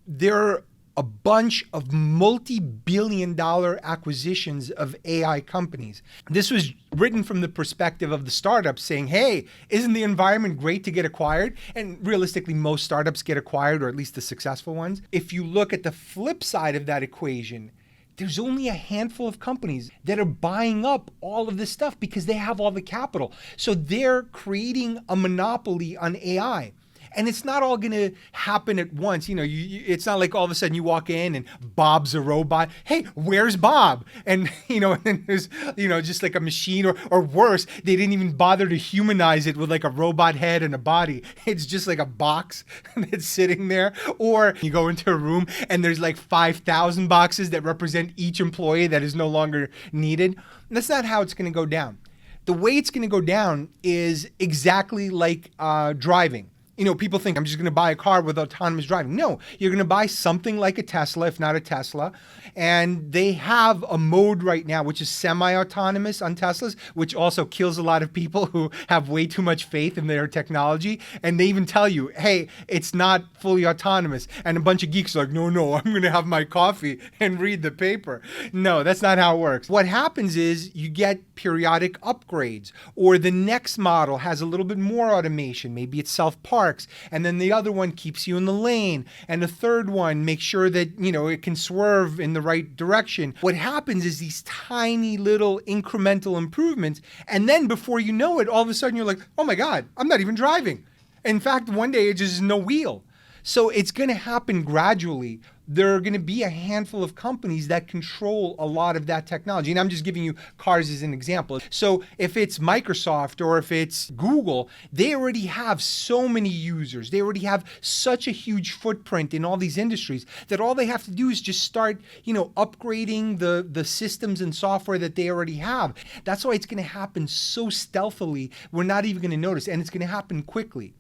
there are a bunch of multi-billion-dollar acquisitions of AI companies. This was written from the perspective of the startups saying, hey, isn't the environment great to get acquired? And realistically, most startups get acquired, or at least the successful ones. If you look at the flip side of that equation, there's only a handful of companies that are buying up all of this stuff because they have all the capital. So they're creating a monopoly on AI. And it's not all going to happen at once. It's not like all of a sudden you walk in and Bob's a robot. Hey, where's Bob? And, and there's, just like a machine or worse, they didn't even bother to humanize it with like a robot head and a body. It's just like a box that's sitting there. Or you go into a room and there's like 5,000 boxes that represent each employee that is no longer needed. And that's not how it's going to go down. The way it's going to go down is exactly like driving. People think I'm just going to buy a car with autonomous driving. No, you're going to buy something like a Tesla, if not a Tesla. And they have a mode right now, which is semi-autonomous on Teslas, which also kills a lot of people who have way too much faith in their technology. And they even tell you, hey, it's not fully autonomous. And a bunch of geeks are like, no, I'm going to have my coffee and read the paper. No, that's not how it works. What happens is you get periodic upgrades, or the next model has a little bit more automation. Maybe it's self-park. And then the other one keeps you in the lane. And the third one makes sure that, it can swerve in the right direction. What happens is these tiny little incremental improvements. And then before you know it, all of a sudden you're like, oh my God, I'm not even driving. In fact, one day it just is no wheel. So it's going to happen gradually. There are going to be a handful of companies that control a lot of that technology. And I'm just giving you cars as an example. So if it's Microsoft or if it's Google, they already have so many users. They already have such a huge footprint in all these industries that all they have to do is just start, upgrading the systems and software that they already have. That's why it's going to happen so stealthily. We're not even going to notice, and it's going to happen quickly.